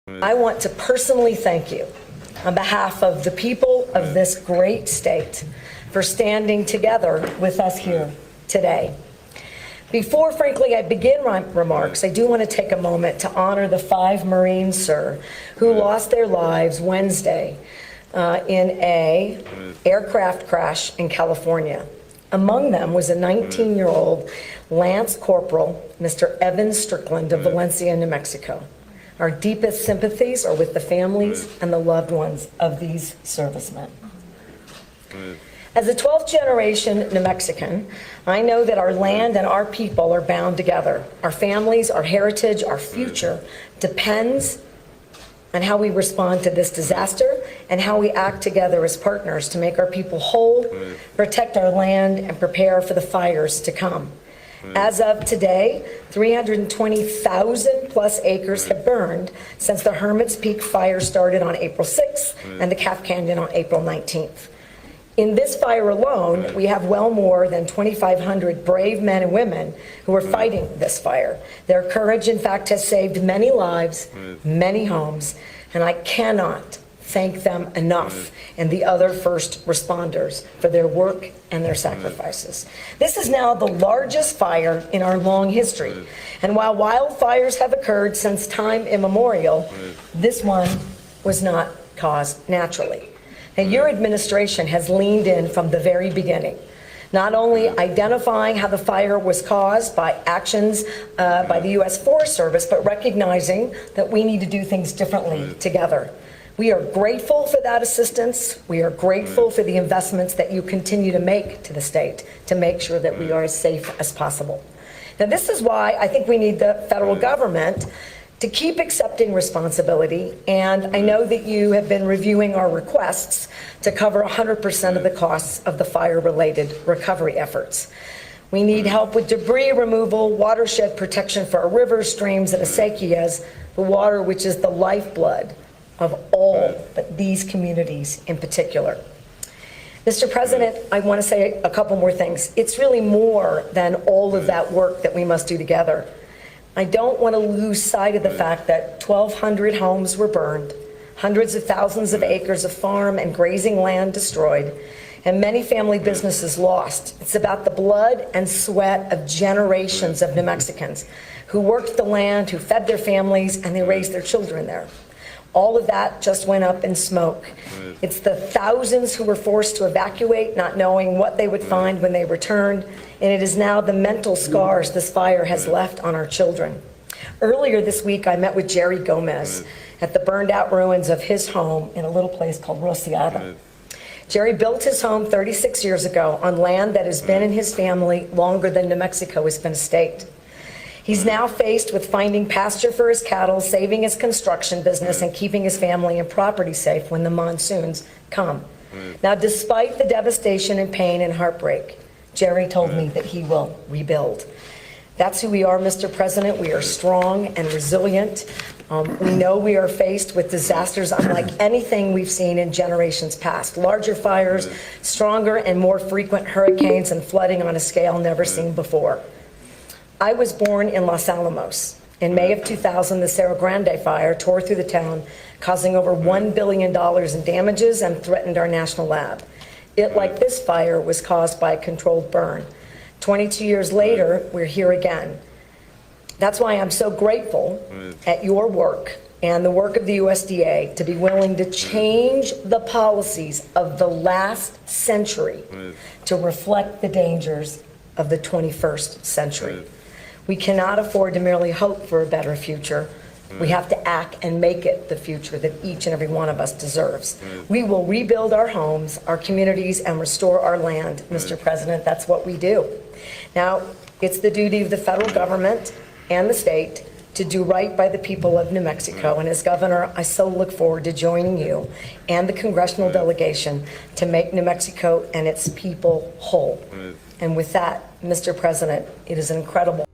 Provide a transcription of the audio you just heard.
I want to personally thank you on behalf of the people of this great state for standing together with us here today. Before, frankly, I begin my remarks, I do want to take a moment to honor the 5 Marines, sir, who lost their lives Wednesday in an aircraft crash in California. Among them was a 19-year-old Lance Corporal, Mr. Evan Strickland of Valencia, New Mexico. Our deepest sympathies are with the families and the loved ones of these servicemen. As a 12th generation New Mexican, I know that our land and our people are bound together. Our families, our heritage, our future depends on how we respond to this disaster and how we act together as partners to make our people whole, protect our land, and prepare for the fires to come. As of today, 320,000 plus acres have burned since the Hermit's Peak fire started on April 6th and the Calf Canyon on April 19th. In this fire alone, we have well more than 2,500 brave men and women who are fighting this fire. Their courage, in fact, has saved many lives, many homes, and I cannot thank them enough, and the other first responders for their work and their sacrifices. This is now the largest fire in our long history. And while wildfires have occurred since time immemorial, this one was not caused naturally. Now, your administration has leaned in from the very beginning, not only identifying how the fire was caused by actions by the U.S. Forest Service, but recognizing that we need to do things differently together. We are grateful for that assistance. We are grateful for the investments that you continue to make to the state to make sure that we are as safe as possible. Now, this is why I think we need the federal government to keep accepting responsibility, and I know that you have been reviewing our requests to cover 100% of the costs of the fire-related recovery efforts. We need help with debris removal, watershed protection for our rivers, streams, and acequias, the water which is the lifeblood of all but these communities in particular. Mr. President, I want to say a couple more things. It's really more than all of that work that we must do together. I don't want to lose sight of the fact that 1,200 homes were burned, hundreds of thousands of acres of farm and grazing land destroyed, and many family businesses lost. It's about the blood and sweat of generations of New Mexicans who worked the land, who fed their families, and they raised their children there. All of that just went up in smoke. It's the thousands who were forced to evacuate, not knowing what they would find when they returned, and it is now the mental scars this fire has left on our children. Earlier this week, I met with Jerry Gomez at the burned out ruins of his home in a little place called Rosiada. Jerry built his home 36 years ago on land that has been in his family longer than New Mexico has been a state. He's now faced with finding pasture for his cattle, saving his construction business, and keeping his family and property safe when the monsoons come. Now, despite the devastation and pain and heartbreak, Jerry told me that he will rebuild. That's who we are, Mr. President. We are strong and resilient. We know we are faced with disasters unlike anything we've seen in generations past. Larger fires, stronger and more frequent hurricanes, and flooding on a scale never seen before. I was born in Los Alamos. In May of 2000, the Cerro Grande fire tore through the town, causing over $1 billion in damages and threatened our national lab. It, like this fire, was caused by a controlled burn. 22 years later, we're here again. That's why I'm so grateful at your work and the work of the USDA to be willing to change the policies of the last century to reflect the dangers of the 21st century. We cannot afford to merely hope for a better future. We have to act and make it the future that each and every one of us deserves. We will rebuild our homes, our communities, and restore our land, Mr. President. That's what we do. Now, it's the duty of the federal government and the state to do right by the people of New Mexico. And as governor, I so look forward to joining you and the congressional delegation to make New Mexico and its people whole. And with that, Mr. President, it is an incredible